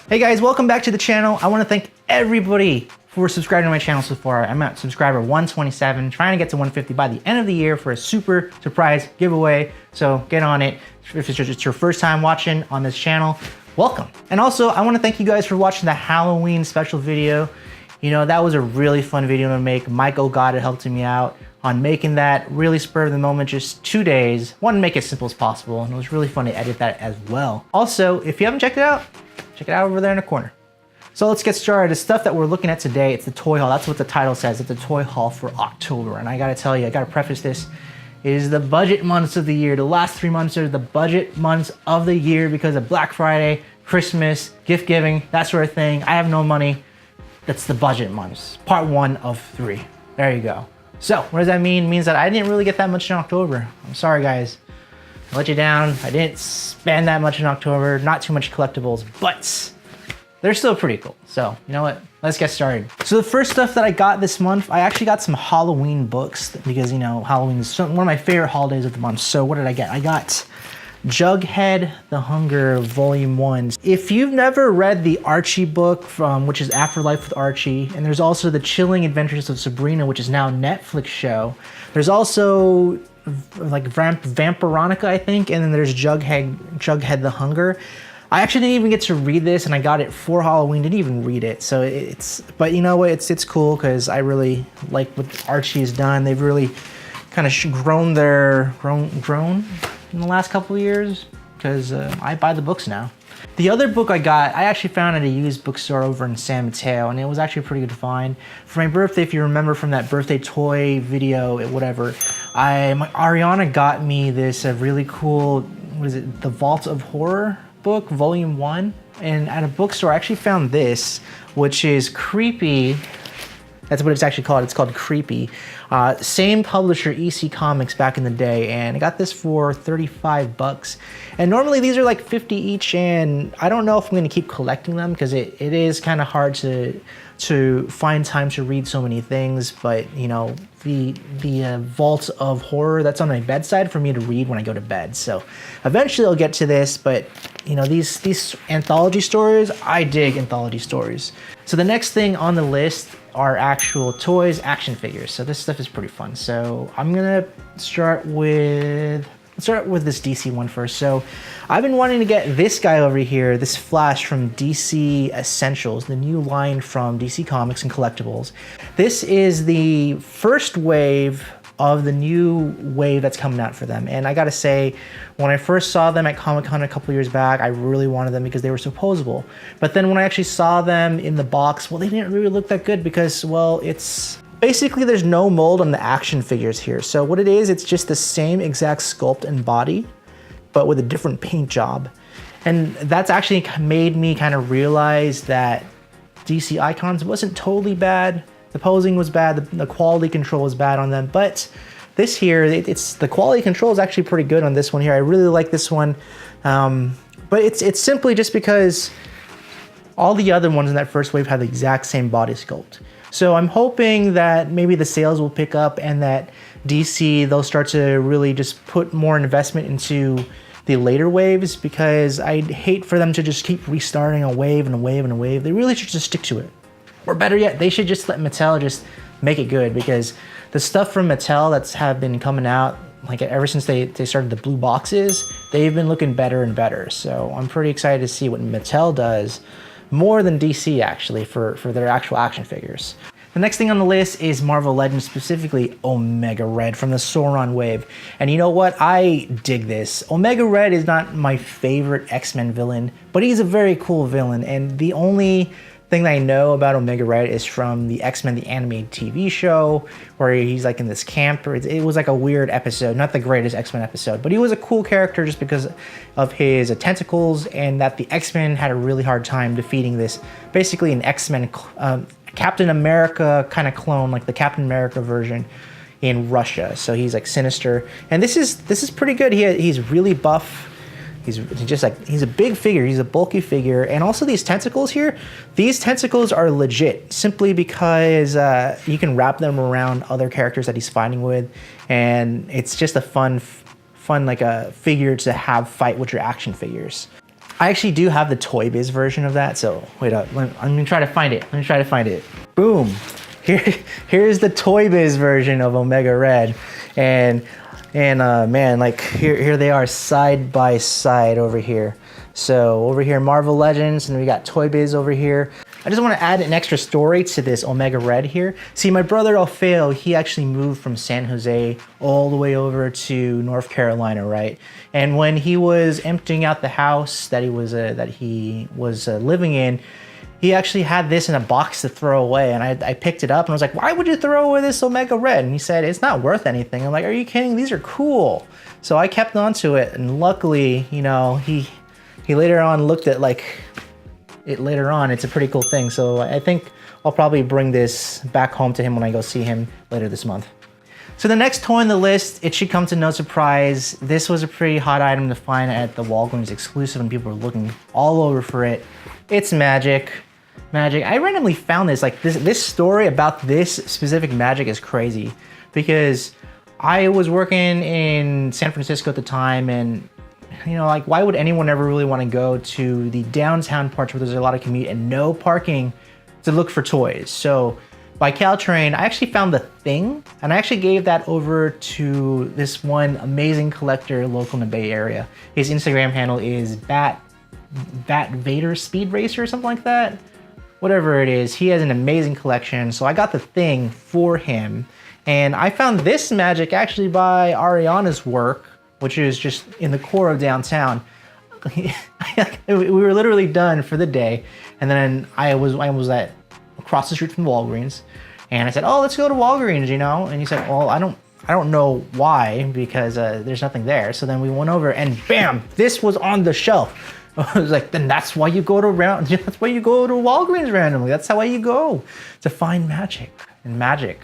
Hey guys, welcome back to the channel. I want to thank everybody for subscribing to my channel so far. I'm at subscriber 127, trying to get to 150 by the end of the year for a super surprise giveaway. So get on it. If it's just your first time watching on this channel, welcome. And also, I want to thank you guys for watching the Halloween special video. You know, that was a really fun video to make. Mike Ogata helped me out on making that. Really spur of the moment, just 2 days. Wanted to make it as simple as possible, and it was really fun to edit that as well. Also, if you haven't checked it out, check it out over there in the corner. So let's get started. The stuff that we're looking at today, it's the toy haul. That's what the title says. It's a toy haul for October. And I gotta tell you, I gotta preface this. It is the budget months of the year. The last 3 months are the budget months of the year because of Black Friday, Christmas, gift giving, that sort of thing. I have no money. That's the budget months. Part 1 of 3. There you go. So what does that mean? It means that I didn't really get that much in October. I'm sorry guys. I let you down. I didn't spend that much in October. Not too much collectibles, but they're still pretty cool. So you know what? Let's get started. So the first stuff that I got this month, I actually got some Halloween books because, you know, Halloween is one of my favorite holidays of the month. So what did I get? I got Jughead the Hunger Volume 1. If you've never read the Archie book, which is Afterlife with Archie, and there's also the Chilling Adventures of Sabrina, which is now a Netflix show. There's also like Vampironica, I think, and then there's Jughead the Hunger. I actually didn't even get to read this, and I got it for Halloween. Didn't even read it, so but you know what? It's cool because I really like what Archie has done. They've really kind of grown in the last couple of years because I buy the books now. The other book I got, I actually found at a used bookstore over in San Mateo, and it was actually a pretty good find. For my birthday, if you remember from that birthday toy video, whatever, Ariana got me this really cool, what is it, The Vault of Horror book, Volume 1. And at a bookstore, I actually found this, which is Creepy. That's what it's actually called. It's called Creepy. Same publisher, EC Comics, back in the day, and I got this for 35 bucks. And normally these are like 50 each, and I don't know if I'm going to keep collecting them because it is kind of hard to find time to read so many things. But you know, the Vault of Horror, that's on my bedside for me to read when I go to bed. So eventually I'll get to this, but you know, these anthology stories, I dig anthology stories. So the next thing on the list are actual toys, action figures. So this stuff is pretty fun. So I'm gonna start with this DC one first. So I've been wanting to get this guy over here, this Flash from DC Essentials, the new line from DC Comics and Collectibles. This is the first wave of the new wave that's coming out for them. And I gotta say, when I first saw them at Comic-Con a couple years back, I really wanted them because they were so posable. But then when I actually saw them in the box, well, they didn't really look that good because, well, it's basically there's no mold on the action figures here. So what it is, it's just the same exact sculpt and body, but with a different paint job. And that's actually made me kind of realize that DC Icons wasn't totally bad. The posing was bad, the quality control was bad on them, but this here, the quality control is actually pretty good on this one here. I really like this one, but it's simply just because all the other ones in that first wave had the exact same body sculpt. So I'm hoping that maybe the sales will pick up and that DC, they'll start to really just put more investment into the later waves, because I'd hate for them to just keep restarting a wave and a wave and a wave. They really should just stick to it. Or better yet, they should just let Mattel just make it good, because the stuff from Mattel that's have been coming out, like ever since they started the blue boxes, they've been looking better and better. So I'm pretty excited to see what Mattel does, more than DC actually, for their actual action figures. The next thing on the list is Marvel Legends, specifically Omega Red from the Sauron wave. And you know what? I dig this. Omega Red is not my favorite X-Men villain, but he's a very cool villain. And the only thing that I know about Omega Red is from the X-Men, the animated TV show, where he's like in this camp. It was like a weird episode, not the greatest X-Men episode, but he was a cool character just because of his tentacles, and that the X-Men had a really hard time defeating this, basically an X-Men Captain America kind of clone, like the Captain America version in Russia. So he's like sinister, and this is pretty good. He's really buff. He's a big figure, he's a bulky figure. And also these tentacles here, these tentacles are legit simply because you can wrap them around other characters that he's fighting with. And it's just a fun like a figure to have fight with your action figures. I actually do have the Toy Biz version of that, so wait up. I'm gonna try to find it. Let me try to find it. Boom. Here's the Toy Biz version of Omega Red. And man, like here they are side by side over here. So over here, Marvel Legends, and we got Toy Biz over here. I just want to add an extra story to this Omega Red here. See, my brother Alfeo, he actually moved from San Jose all the way over to North Carolina, right? And when he was emptying out the house that he was living in, he actually had this in a box to throw away, and I picked it up and I was like, why would you throw away this Omega Red? And he said, it's not worth anything. I'm like, are you kidding? These are cool. So I kept on to it, and luckily, you know, he later on looked at like it later on. It's a pretty cool thing. So I think I'll probably bring this back home to him when I go see him later this month. So the next toy on the list, it should come to no surprise. This was a pretty hot item to find at the Walgreens exclusive, and people were looking all over for it. It's Magic. Magic. I randomly found this. Like this story about this specific Magic is crazy, because I was working in San Francisco at the time, and you know, like, why would anyone ever really want to go to the downtown parts where there's a lot of commute and no parking to look for toys? So by Caltrain, I actually found the thing, and I actually gave that over to this one amazing collector local in the Bay Area. His Instagram handle is Bat Vader Speed Racer or something like that. Whatever it is, he has an amazing collection. So I got the thing for him, and I found this Magic actually by Ariana's work, which is just in the core of downtown. We were literally done for the day, and then I was at across the street from Walgreens, and I said, "Oh, let's go to Walgreens," you know. And he said, "Well, I don't know why, because there's nothing there." So then we went over, and bam, this was on the shelf. I was like, then that's why you go to that's why you go to Walgreens randomly. That's how you go to find Magic, and magic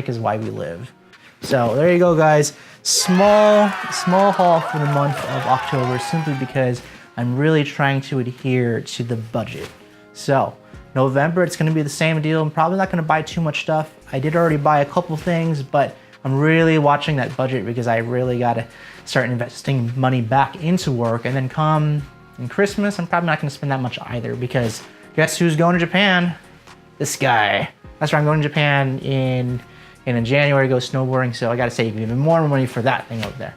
is why we live. So there you go, guys. Small haul for the month of October, simply because I'm really trying to adhere to the budget. So November, it's going to be the same deal. I'm probably not going to buy too much stuff. I did already buy a couple things, but I'm really watching that budget, because I really got to start investing money back into work. And then come in Christmas, I'm probably not going to spend that much either, because guess who's going to Japan? This guy. That's right, I'm going to Japan in January to go snowboarding, so I gotta save even more money for that thing over there.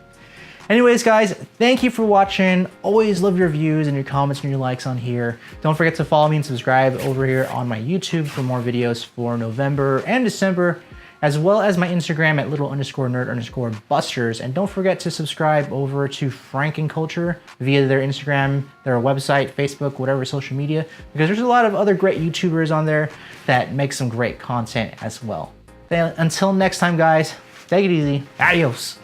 Anyways, guys, thank you for watching. Always love your views and your comments and your likes on here. Don't forget to follow me and subscribe over here on my YouTube for more videos for November and December, as well as my Instagram at little_nerd_busters. And don't forget to subscribe over to Franken Culture via their Instagram, their website, Facebook, whatever social media, because there's a lot of other great YouTubers on there that make some great content as well. Until next time, guys, take it easy. Adios.